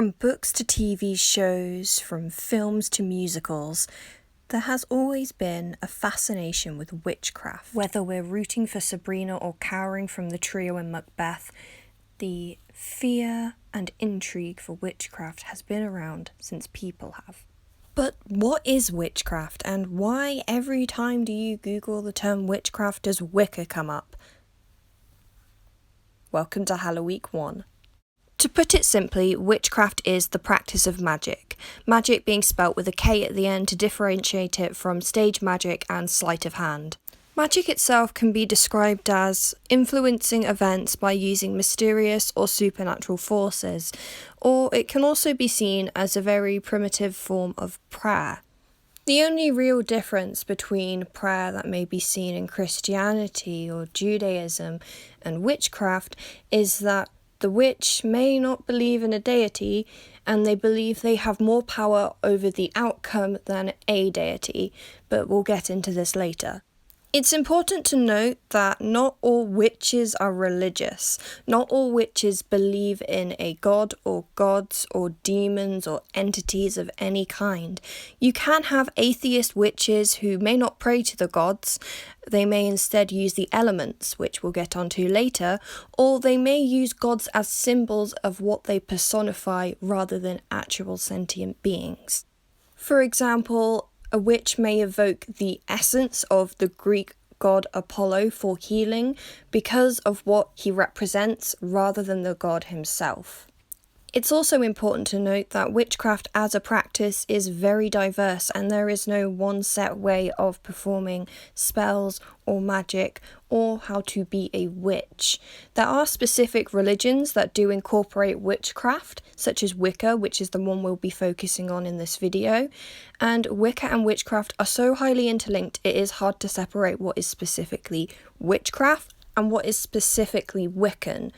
From books to TV shows, from films to musicals, there has always been a fascination with witchcraft. Whether we're rooting for Sabrina or cowering from the trio in Macbeth, the fear and intrigue for witchcraft has been around since people have. But what is witchcraft, and why every time do you Google the term witchcraft does Wicca come up? Welcome to Halloweek 1. To put it simply, witchcraft is the practice of magic. Magic being spelt with a K at the end to differentiate it from stage magic and sleight of hand. Magic itself can be described as influencing events by using mysterious or supernatural forces, or it can also be seen as a very primitive form of prayer. The only real difference between prayer that may be seen in Christianity or Judaism and witchcraft is that the witch may not believe in a deity, and they believe they have more power over the outcome than a deity, but we'll get into this later. It's important to note that not all witches are religious. Not all witches believe in a god or gods or demons or entities of any kind. You can have atheist witches who may not pray to the gods. They may instead use the elements, which we'll get onto later, or they may use gods as symbols of what they personify rather than actual sentient beings. For example, a witch may evoke the essence of the Greek god Apollo for healing because of what he represents rather than the god himself. It's also important to note that witchcraft as a practice is very diverse, and there is no one set way of performing spells or magic or how to be a witch. There are specific religions that do incorporate witchcraft, such as Wicca, which is the one we'll be focusing on in this video, and Wicca and witchcraft are so highly interlinked it is hard to separate what is specifically witchcraft and what is specifically Wiccan.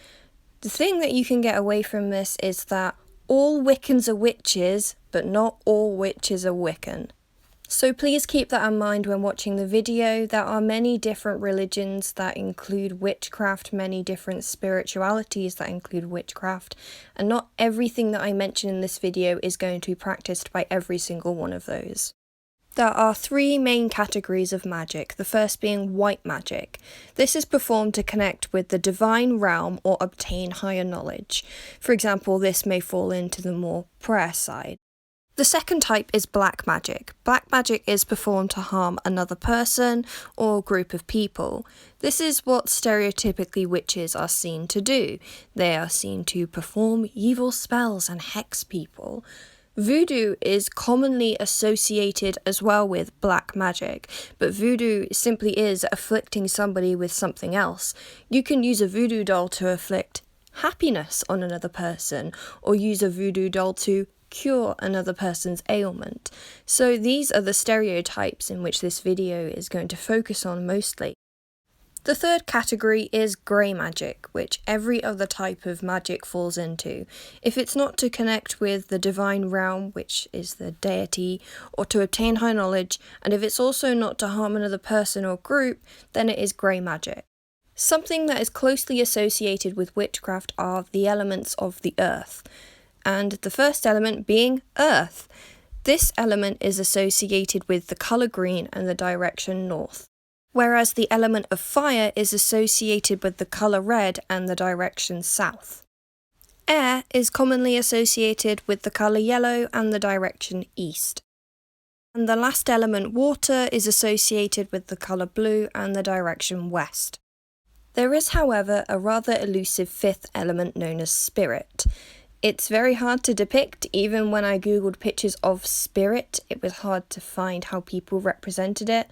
The thing that you can get away from this is that all Wiccans are witches, but not all witches are Wiccan. So please keep that in mind when watching the video. There are many different religions that include witchcraft, many different spiritualities that include witchcraft, and not everything that I mention in this video is going to be practiced by every single one of those. There are three main categories of magic, the first being white magic. This is performed to connect with the divine realm or obtain higher knowledge. For example, this may fall into the more prayer side. The second type is black magic. Black magic is performed to harm another person or group of people. This is what stereotypically witches are seen to do. They are seen to perform evil spells and hex people. Voodoo is commonly associated as well with black magic, but voodoo simply is afflicting somebody with something else. You can use a voodoo doll to afflict happiness on another person, or use a voodoo doll to cure another person's ailment. So these are the stereotypes in which this video is going to focus on mostly. The third category is grey magic, which every other type of magic falls into. If it's not to connect with the divine realm, which is the deity, or to obtain high knowledge, and if it's also not to harm another person or group, then it is grey magic. Something that is closely associated with witchcraft are the elements of the earth, and the first element being earth. This element is associated with the colour green and the direction north, whereas the element of fire is associated with the colour red and the direction south. Air is commonly associated with the colour yellow and the direction east. And the last element, water, is associated with the colour blue and the direction west. There is, however, a rather elusive fifth element known as spirit. It's very hard to depict. Even when I googled pictures of spirit, it was hard to find how people represented it.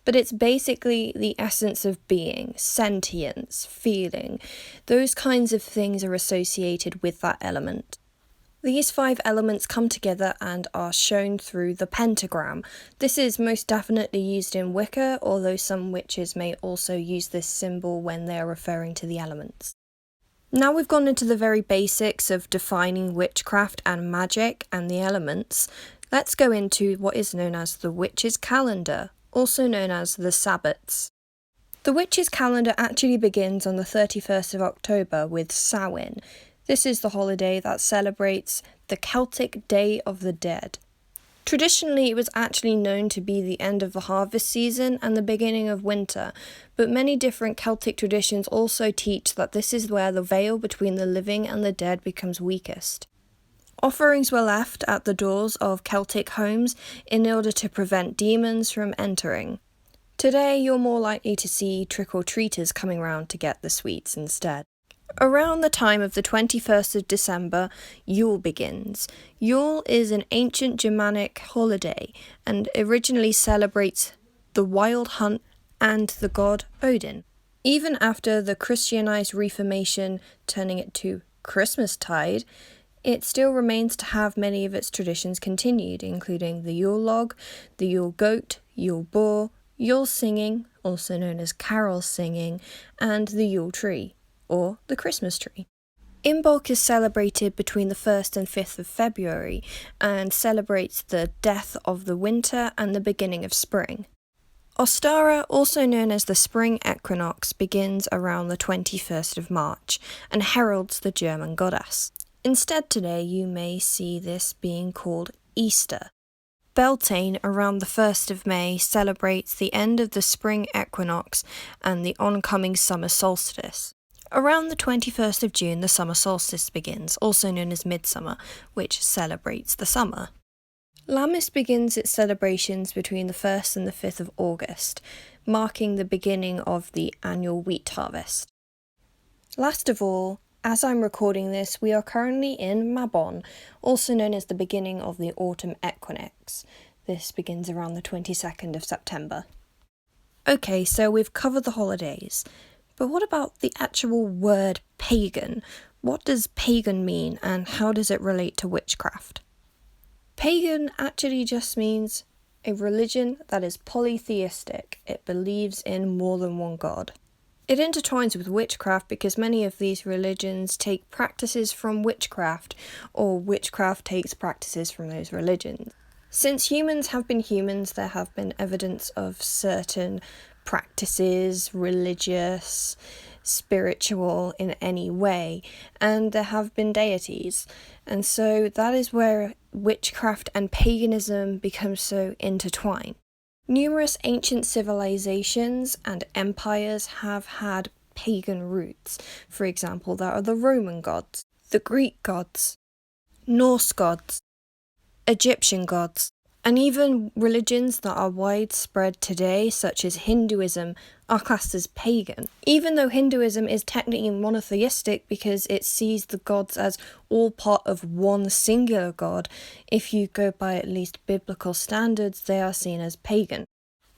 But it's basically the essence of being, sentience, feeling. Those kinds of things are associated with that element. These 5 elements come together and are shown through the pentagram. This is most definitely used in Wicca, although some witches may also use this symbol when they are referring to the elements. Now we've gone into the very basics of defining witchcraft and magic and the elements, let's go into what is known as the witch's calendar, also known as the Sabbats. The witch's calendar actually begins on the 31st of October with Samhain. This is the holiday that celebrates the Celtic Day of the Dead. Traditionally, it was actually known to be the end of the harvest season and the beginning of winter, but many different Celtic traditions also teach that this is where the veil between the living and the dead becomes weakest. Offerings were left at the doors of Celtic homes in order to prevent demons from entering. Today, you're more likely to see trick-or-treaters coming round to get the sweets instead. Around the time of the 21st of December, Yule begins. Yule is an ancient Germanic holiday and originally celebrates the wild hunt and the god Odin. Even after the Christianized Reformation turning it to Christmastide, it still remains to have many of its traditions continued, including the Yule log, the Yule goat, Yule boar, Yule singing, also known as carol singing, and the Yule tree, or the Christmas tree. Imbolc is celebrated between the 1st and 5th of February and celebrates the death of the winter and the beginning of spring. Ostara, also known as the spring equinox, begins around the 21st of March and heralds the German goddess. Instead today you may see this being called Easter. Beltane, around the 1st of May, celebrates the end of the spring equinox and the oncoming summer solstice. Around the 21st of June, the summer solstice begins, also known as midsummer, which celebrates the summer. Lammas begins its celebrations between the 1st and the 5th of August, marking the beginning of the annual wheat harvest. Last of all, as I'm recording this, we are currently in Mabon, also known as the beginning of the autumn equinox. This begins around the 22nd of September. Okay, so we've covered the holidays, but what about the actual word pagan? What does pagan mean and how does it relate to witchcraft? Pagan actually just means a religion that is polytheistic. It believes in more than one god. It intertwines with witchcraft because many of these religions take practices from witchcraft, or witchcraft takes practices from those religions. Since humans have been humans, there have been evidence of certain practices, religious, spiritual in any way, and there have been deities. And so that is where witchcraft and paganism become so intertwined. Numerous ancient civilizations and empires have had pagan roots. For example, there are the Roman gods, the Greek gods, Norse gods, Egyptian gods, and even religions that are widespread today, such as Hinduism, are classed as pagan. Even though Hinduism is technically monotheistic because it sees the gods as all part of one singular god, if you go by at least biblical standards, they are seen as pagan.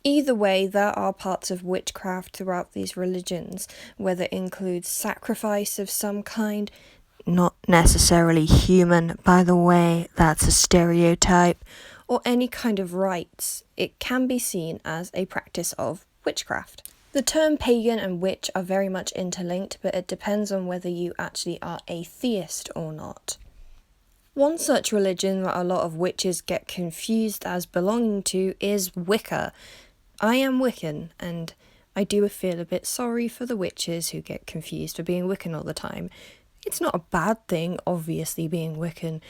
Either way, there are parts of witchcraft throughout these religions, whether it includes sacrifice of some kind, not necessarily human, by the way, that's a stereotype, or any kind of rites. It can be seen as a practice of witchcraft. The term pagan and witch are very much interlinked, but it depends on whether you actually are a theist or not. One such religion that a lot of witches get confused as belonging to is Wicca. I am Wiccan, and I do feel a bit sorry for the witches who get confused for being Wiccan all the time. It's not a bad thing, obviously, being Wiccan.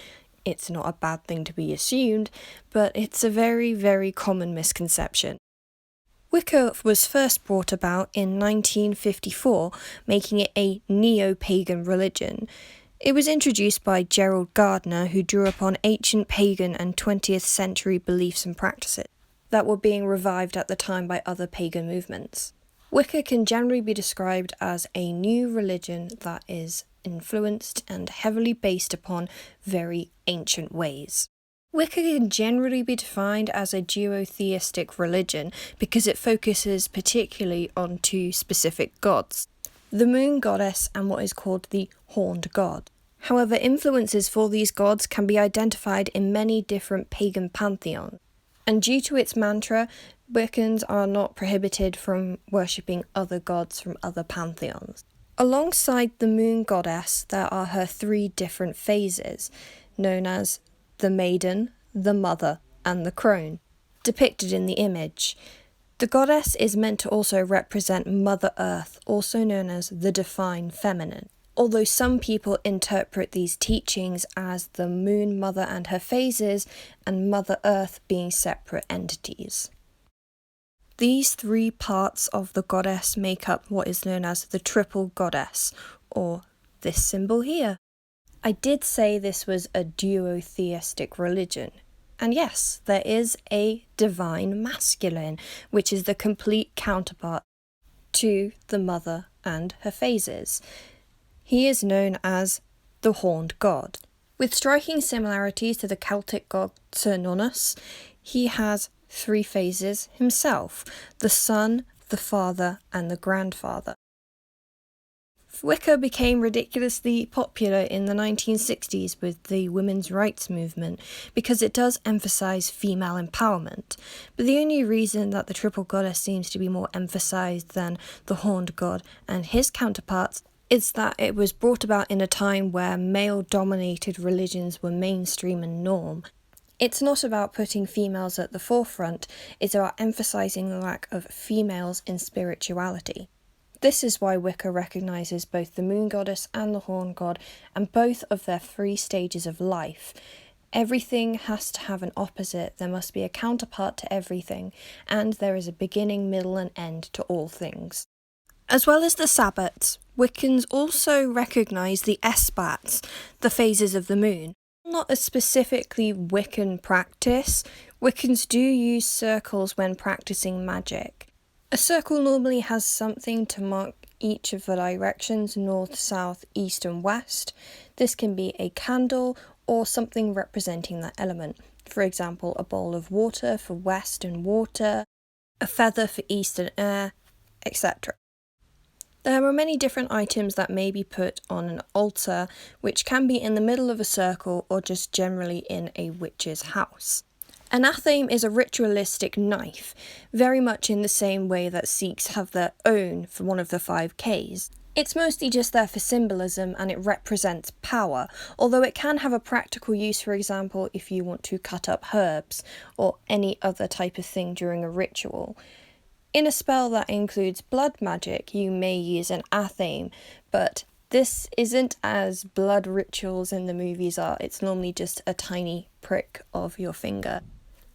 It's not a bad thing to be assumed, but it's a very, very common misconception. Wicca was first brought about in 1954, making it a neo-pagan religion. It was introduced by Gerald Gardner, who drew upon ancient pagan and 20th century beliefs and practices that were being revived at the time by other pagan movements. Wicca can generally be described as a new religion that is influenced and heavily based upon very ancient ways. Wicca can generally be defined as a duotheistic religion because it focuses particularly on two specific gods, the moon goddess and what is called the horned god. However, influences for these gods can be identified in many different pagan pantheons, and due to its mantra, Wiccans are not prohibited from worshipping other gods from other pantheons. Alongside the moon goddess, there are her three different phases, known as the maiden, the mother, and the crone, depicted in the image. The goddess is meant to also represent Mother Earth, also known as the divine feminine. although some people interpret these teachings as the Moon Mother and her phases and Mother Earth being separate entities. These three parts of the goddess make up what is known as the triple goddess, or this symbol here. I did say this was a duotheistic religion, and yes, there is a divine masculine, which is the complete counterpart to the mother and her phases. He is known as the horned god. With striking similarities to the Celtic god Cernunnos, he has three phases himself: the son, the father, and the grandfather. Wicca became ridiculously popular in the 1960s with the women's rights movement because it does emphasise female empowerment, but the only reason that the triple goddess seems to be more emphasised than the horned god and his counterparts is that it was brought about in a time where male-dominated religions were mainstream and norm. It's not about putting females at the forefront, it's about emphasising the lack of females in spirituality. This is why Wicca recognises both the moon goddess and the horn god and both of their three stages of life. Everything has to have an opposite, there must be a counterpart to everything, and there is a beginning, middle and end to all things. As well as the Sabbats, Wiccans also recognise the Esbats, the phases of the moon. Not a specifically Wiccan practice, Wiccans do use circles when practising magic. A circle normally has something to mark each of the directions, north, south, east and west. This can be a candle or something representing that element. For example, a bowl of water for west and water, a feather for east and air, etc. There are many different items that may be put on an altar, which can be in the middle of a circle or just generally in a witch's house. An athame is a ritualistic knife, very much in the same way that Sikhs have their own for one of the 5 Ks. It's mostly just there for symbolism and it represents power, although it can have a practical use, for example, if you want to cut up herbs or any other type of thing during a ritual. In a spell that includes blood magic, you may use an athame, but this isn't as blood rituals in the movies are. It's normally just a tiny prick of your finger.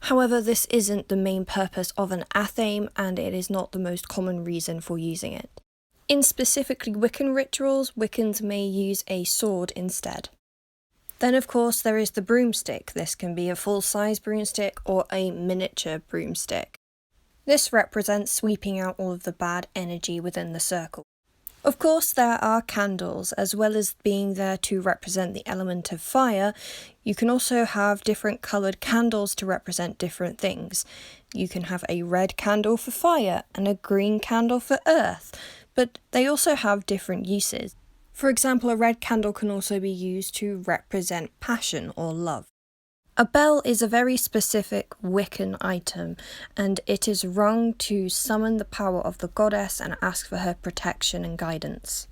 However, this isn't the main purpose of an athame, and it is not the most common reason for using it. In specifically Wiccan rituals, Wiccans may use a sword instead. Then of course there is the broomstick. This can be a full-size broomstick or a miniature broomstick. This represents sweeping out all of the bad energy within the circle. Of course, there are candles, as well as being there to represent the element of fire. You can also have different coloured candles to represent different things. You can have a red candle for fire and a green candle for earth, but they also have different uses. For example, a red candle can also be used to represent passion or love. A bell is a very specific Wiccan item, and it is rung to summon the power of the goddess and ask for her protection and guidance.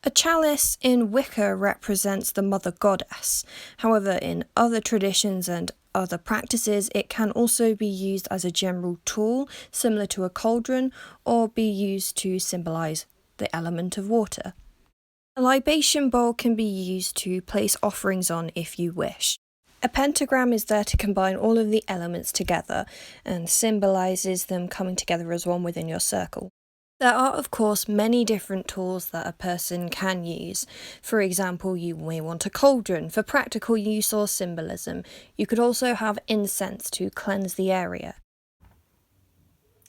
A chalice in Wicca represents the mother goddess. However, in other traditions and other practices, it can also be used as a general tool, similar to a cauldron, or be used to symbolise the element of water. A libation bowl can be used to place offerings on if you wish. A pentagram is there to combine all of the elements together and symbolises them coming together as one within your circle. There are, of course, many different tools that a person can use. For example, you may want a cauldron for practical use or symbolism. You could also have incense to cleanse the area.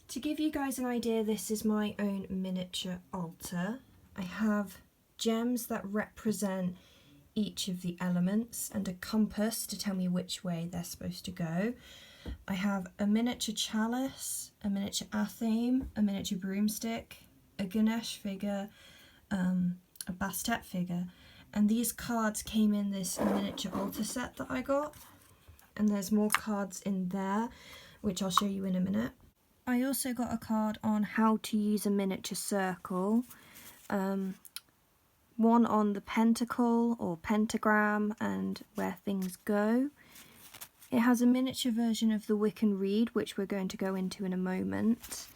To give you guys an idea, this is my own miniature altar. I have gems that represent each of the elements and a compass to tell me which way they're supposed to go. I have a miniature chalice, a miniature athame, a miniature broomstick, a Ganesh figure, a Bastet figure, and these cards came in this miniature altar set that I got, and there's more cards in there which I'll show you in a minute. I also got a card on how to use a miniature circle, one on the pentacle or pentagram and where things go. It has a miniature version of the Wiccan rede, which we're going to go into in a moment.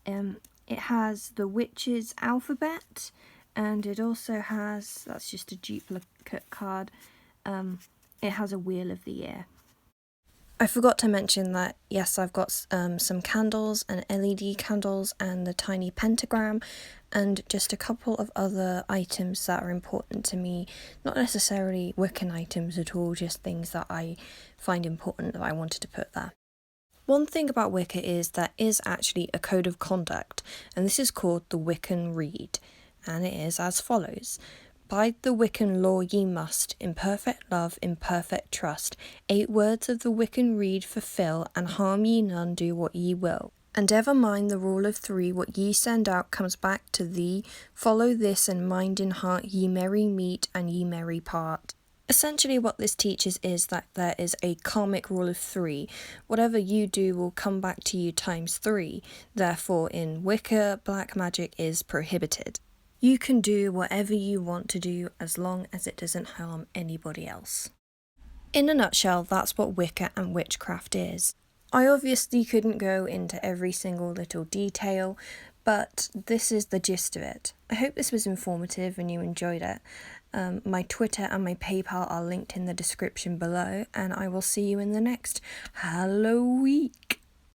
It has the witch's alphabet, And it also has, that's just a duplicate card, it has a Wheel of the Year. I forgot to mention that, yes, I've got some candles and LED candles and the tiny pentagram and just a couple of other items that are important to me. Not necessarily Wiccan items at all, just things that I find important that I wanted to put there. One thing about Wicca is there is actually a code of conduct, and this is called the Wiccan Rede, and it is as follows. By the Wiccan law ye must, in perfect love, in perfect trust, 8 words of the Wiccan Rede fulfill, and harm ye none, do what ye will. And ever mind the rule of 3, what ye send out comes back to thee. Follow this, and mind in heart, ye merry meet, and ye merry part. Essentially what this teaches is that there is a karmic rule of 3. Whatever you do will come back to you times 3. Therefore, in Wicca, black magic is prohibited. You can do whatever you want to do as long as it doesn't harm anybody else. In a nutshell, that's what Wicca and witchcraft is. I obviously couldn't go into every single little detail, but this is the gist of it. I hope this was informative and you enjoyed it. My Twitter and my PayPal are linked in the description below, and I will see you in the next Halloweek.